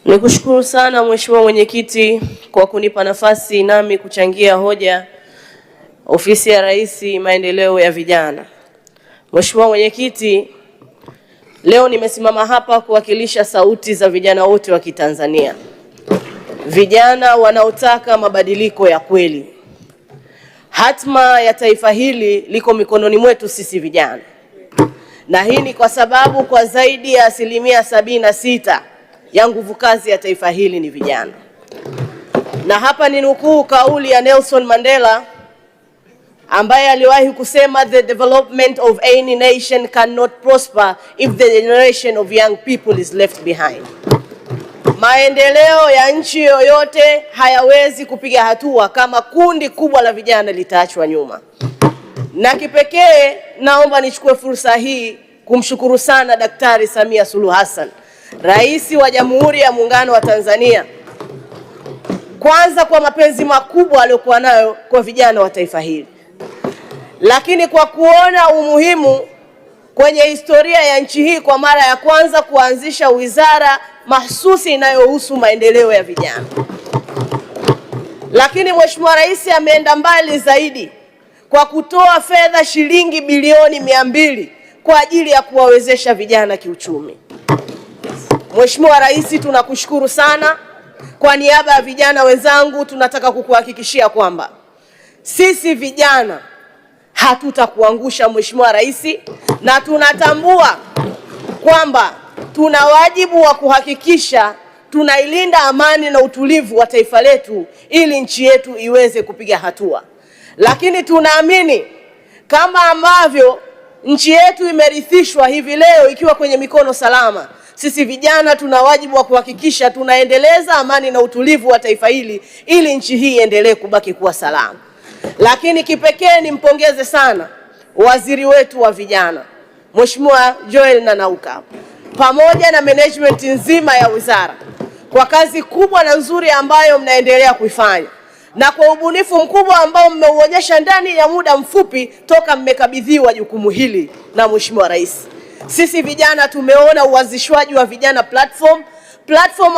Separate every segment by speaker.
Speaker 1: Nikushukuru sana Mheshimiwa Mwenyekiti kwa kunipa nafasi nami kuchangia hoja Ofisi ya Rais Maendeleo ya Vijana. Mheshimiwa Mwenyekiti, leo nimesimama hapa kuwakilisha sauti za vijana wote wa Kitanzania. Vijana wanaotaka mabadiliko ya kweli. Hatma ya taifa hili liko mikononi mwetu sisi vijana. Na hii ni kwa sababu kwa zaidi ya 76% ya nguvu kazi ya taifa hili ni vijana. Na hapa ni nukuu kauli ya Nelson Mandela ambaye aliwahi kusema, the development of any nation cannot prosper if the generation of young people is left behind. Maendeleo ya nchi yoyote hayawezi kupiga hatua kama kundi kubwa la vijana litaachwa nyuma. Na kipekee naomba nichukue fursa hii kumshukuru sana Daktari Samia Suluhu Hassan, Rais wa Jamhuri ya Muungano wa Tanzania, kwanza kwa mapenzi makubwa aliyokuwa nayo kwa vijana wa taifa hili, lakini kwa kuona umuhimu kwenye historia ya nchi hii kwa mara ya kwanza kuanzisha wizara mahsusi inayohusu maendeleo ya vijana. Lakini Mheshimiwa Rais ameenda mbali zaidi kwa kutoa fedha shilingi bilioni 200 kwa ajili ya kuwawezesha vijana kiuchumi. Mheshimiwa Rais, tunakushukuru sana. Kwa niaba ya vijana wenzangu tunataka kukuhakikishia kwamba sisi vijana hatutakuangusha Mheshimiwa Rais, na tunatambua kwamba tuna wajibu wa kuhakikisha tunailinda amani na utulivu wa taifa letu ili nchi yetu iweze kupiga hatua. Lakini tunaamini kama ambavyo nchi yetu imerithishwa hivi leo ikiwa kwenye mikono salama, sisi vijana tuna wajibu wa kuhakikisha tunaendeleza amani na utulivu wa taifa hili ili nchi hii iendelee kubaki kuwa salama. Lakini kipekee nimpongeze sana waziri wetu wa vijana, Mheshimiwa Joel Nanauka, pamoja na management nzima ya wizara kwa kazi kubwa na nzuri ambayo mnaendelea kuifanya, na kwa ubunifu mkubwa ambao mmeuonyesha ndani ya muda mfupi toka mmekabidhiwa jukumu hili na Mheshimiwa Rais. Sisi vijana tumeona uanzishwaji wa vijana platform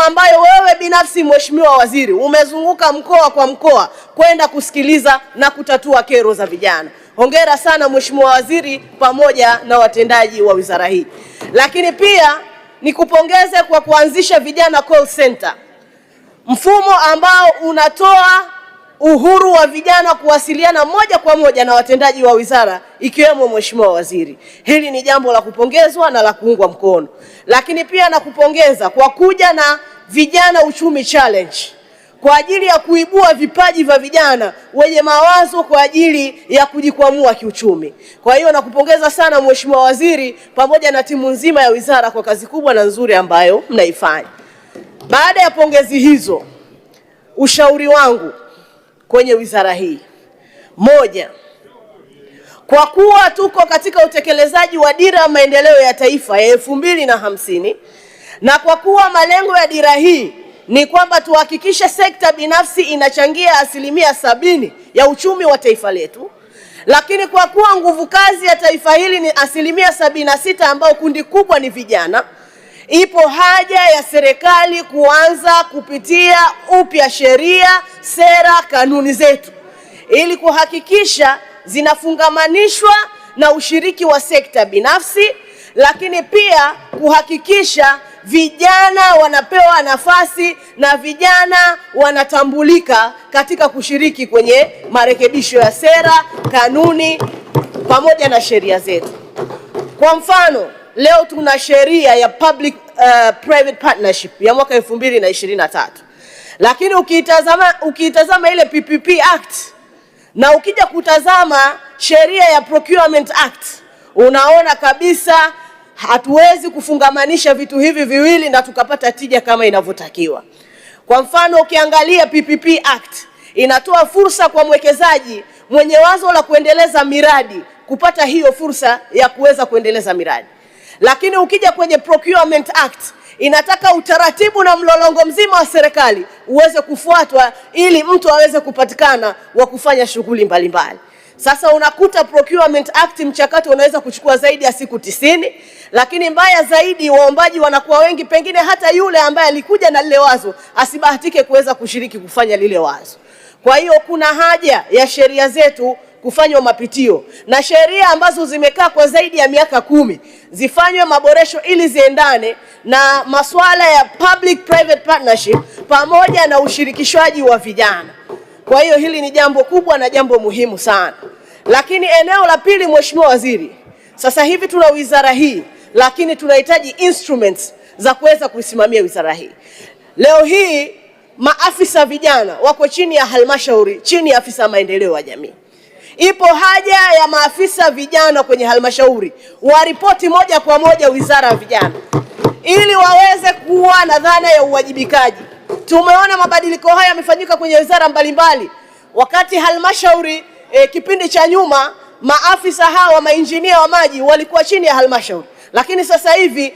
Speaker 1: ambayo wewe binafsi Mheshimiwa Waziri umezunguka mkoa kwa mkoa kwenda kusikiliza na kutatua kero za vijana. Hongera sana Mheshimiwa Waziri pamoja na watendaji wa wizara hii. Lakini pia nikupongeze kwa kuanzisha vijana call center, mfumo ambao unatoa uhuru wa vijana kuwasiliana moja kwa moja na watendaji wa wizara ikiwemo Mheshimiwa Waziri. Hili ni jambo la kupongezwa na la kuungwa mkono. Lakini pia nakupongeza kwa kuja na vijana uchumi challenge kwa ajili ya kuibua vipaji vya vijana wenye mawazo kwa ajili ya kujikwamua kiuchumi. Kwa hiyo nakupongeza sana Mheshimiwa Waziri pamoja na timu nzima ya wizara kwa kazi kubwa na nzuri ambayo mnaifanya. Baada ya pongezi hizo, ushauri wangu kwenye wizara hii: moja, kwa kuwa tuko katika utekelezaji wa dira ya maendeleo ya taifa ya 2050 na kwa kuwa malengo ya dira hii ni kwamba tuhakikishe sekta binafsi inachangia 70% ya uchumi wa taifa letu, lakini kwa kuwa nguvu kazi ya taifa hili ni 76% ambao kundi kubwa ni vijana, ipo haja ya serikali kuanza kupitia upya sheria, sera, kanuni zetu ili kuhakikisha zinafungamanishwa na ushiriki wa sekta binafsi, lakini pia kuhakikisha vijana wanapewa nafasi na vijana wanatambulika katika kushiriki kwenye marekebisho ya sera, kanuni pamoja na sheria zetu. Kwa mfano, leo tuna sheria ya public private partnership ya mwaka 2023. Lakini ukitazama ile PPP Act na ukija kutazama sheria ya Procurement Act, unaona kabisa hatuwezi kufungamanisha vitu hivi viwili na tukapata tija kama inavyotakiwa. Kwa mfano, ukiangalia PPP Act inatoa fursa kwa mwekezaji mwenye wazo la kuendeleza miradi kupata hiyo fursa ya kuweza kuendeleza miradi. Lakini ukija kwenye Procurement Act inataka utaratibu na mlolongo mzima wa serikali uweze kufuatwa ili mtu aweze kupatikana wa kufanya shughuli mbalimbali. Sasa unakuta Procurement Act mchakato unaweza kuchukua zaidi ya siku 90, lakini mbaya zaidi waombaji wanakuwa wengi, pengine hata yule ambaye alikuja na lile wazo asibahatike kuweza kushiriki kufanya lile wazo. Kwa hiyo kuna haja ya sheria zetu kufanywa mapitio, na sheria ambazo zimekaa kwa zaidi ya miaka 10 zifanywe maboresho ili ziendane na masuala ya public private partnership pamoja na ushirikishwaji wa vijana. Kwa hiyo hili ni jambo kubwa na jambo muhimu sana. Lakini eneo la pili, Mheshimiwa Waziri, sasa hivi tuna wizara hii, lakini tunahitaji instruments za kuweza kuisimamia wizara hii. Leo hii maafisa vijana wako chini ya halmashauri, chini ya afisa maendeleo ya jamii. Ipo haja ya maafisa vijana kwenye halmashauri waripoti moja kwa moja wizara ya vijana ili waweze kuwa na dhana ya uwajibikaji. Tumeona mabadiliko haya yamefanyika kwenye wizara mbalimbali. Wakati halmashauri kipindi cha nyuma maafisa hawa mainjinia wa maji walikuwa chini ya halmashauri, lakini sasa hivi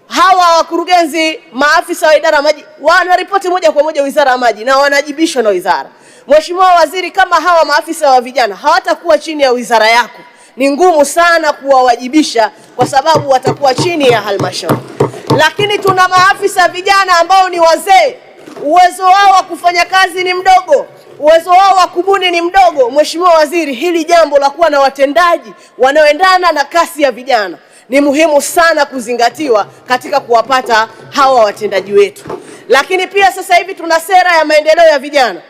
Speaker 1: hawa wakurugenzi maafisa wa idara ya maji wanaripoti moja kwa moja wizara ya maji na wanajibishwa na wizara. Mheshimiwa Waziri, kama hawa maafisa wa vijana hawatakuwa chini ya wizara yako, ni ngumu sana kuwawajibisha kwa sababu watakuwa chini ya halmashauri. Lakini tuna maafisa vijana ambao ni wazee, uwezo wao wa kufanya kazi ni mdogo, uwezo wao wa kubuni ni mdogo. Mheshimiwa Waziri, hili jambo la kuwa na watendaji wanaoendana na kasi ya vijana ni muhimu sana kuzingatiwa katika kuwapata hawa watendaji wetu. Lakini pia sasa hivi tuna sera ya maendeleo ya vijana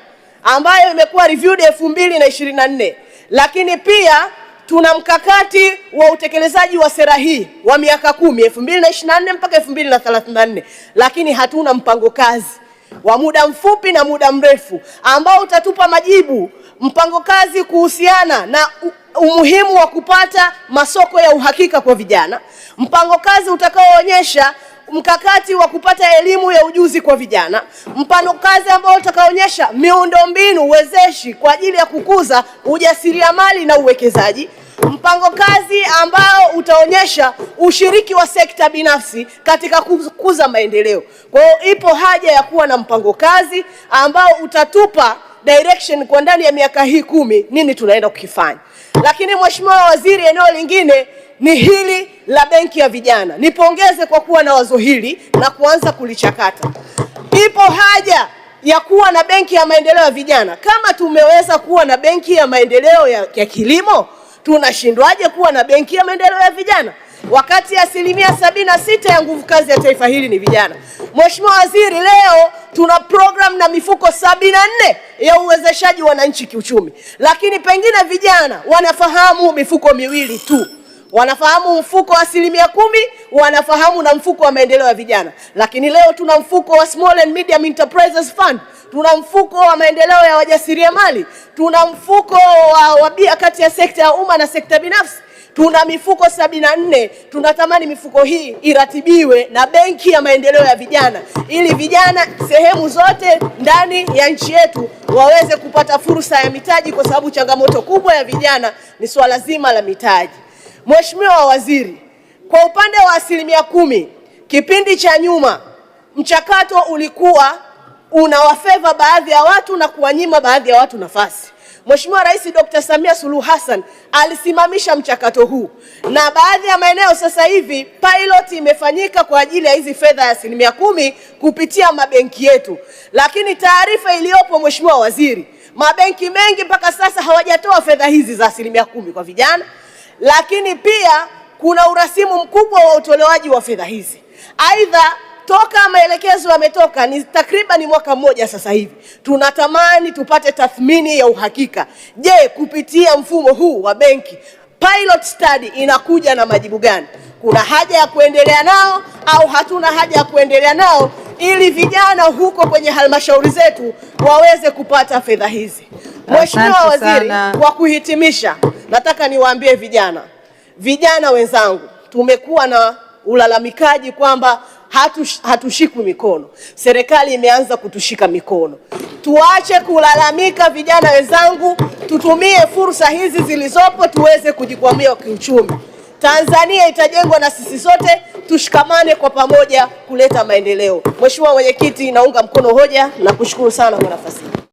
Speaker 1: ambayo imekuwa reviewed 2024, lakini pia tuna mkakati wa utekelezaji wa sera hii wa miaka 10, 2024 mpaka 2034, lakini hatuna mpango kazi wa muda mfupi na muda mrefu ambao utatupa majibu, mpango kazi kuhusiana na umuhimu wa kupata masoko ya uhakika kwa vijana, mpango kazi utakaoonyesha mkakati wa kupata elimu ya ujuzi kwa vijana, mpango kazi ambao utakaoonyesha miundombinu uwezeshi kwa ajili ya kukuza ujasiriamali na uwekezaji, mpango kazi ambao utaonyesha ushiriki wa sekta binafsi katika kukuza maendeleo. Kwa hiyo ipo haja ya kuwa na mpango kazi ambao utatupa direction kwa ndani ya miaka hii 10 nini tunaenda kukifanya. Lakini Mheshimiwa Waziri, eneo lingine ni hili la benki ya vijana. Nipongeze kwa kuwa na wazo hili na kuanza kulichakata. Ipo haja ya kuwa na benki ya maendeleo ya vijana. Kama tumeweza kuwa na benki ya maendeleo ya kilimo, tunashindwaje kuwa na benki ya maendeleo ya vijana wakati 76% ya nguvu kazi ya taifa hili ni vijana? Mheshimiwa Waziri, leo tuna program na mifuko 74 ya uwezeshaji wananchi kiuchumi, lakini pengine vijana wanafahamu mifuko miwili tu. Wanafahamu mfuko wa 10%, wanafahamu na mfuko wa maendeleo ya vijana. Lakini leo tuna mfuko wa Small and Medium Enterprises Fund, tuna mfuko wa maendeleo ya wajasiriamali, tuna mfuko wa bia kati ya sekta ya umma na sekta binafsi. Tuna mifuko 74. Tunatamani mifuko hii iratibiwe na benki ya maendeleo ya vijana ili vijana sehemu zote ndani ya nchi yetu waweze kupata fursa ya mitaji, kwa sababu changamoto kubwa ya vijana ni swala zima la mitaji. Mheshimiwa Waziri, kwa upande wa 10%, kipindi cha nyuma mchakato ulikuwa unawafeva baadhi ya watu na kuwanyima baadhi ya watu nafasi. Mheshimiwa Rais Dr. Samia Suluhu Hassan alisimamisha mchakato huu, na baadhi ya maeneo sasa hivi pilot imefanyika kwa ajili ya hizi fedha ya 10% kupitia mabenki yetu. Lakini taarifa iliyopo Mheshimiwa Waziri, mabenki mengi mpaka sasa hawajatoa fedha hizi za 10% kwa vijana, lakini pia kuna urasimu mkubwa wa utolewaji wa fedha hizi. Aidha, toka maelekezo yametoka ni takriban mwaka mmoja sasa hivi, tunatamani tupate tathmini ya uhakika. Je, kupitia mfumo huu wa benki pilot study inakuja na majibu gani? Kuna haja ya kuendelea nao au hatuna haja ya kuendelea nao, ili vijana huko kwenye halmashauri zetu waweze kupata fedha hizi? Mheshimiwa Waziri, kwa kuhitimisha, nataka niwaambie vijana wenzangu, tumekuwa na ulalamikaji kwamba hatushikwi mikono. Serikali imeanza kutushika mikono. Tuache kulalamika vijana wenzangu, tutumie fursa hizi zilizopo tuweze kujikwamua kiuchumi. Tanzania itajengwa na sisi sote, tushikamane kwa pamoja kuleta maendeleo. Mheshimiwa Mwenyekiti, naunga mkono hoja na kushukuru sana kwa nafasi.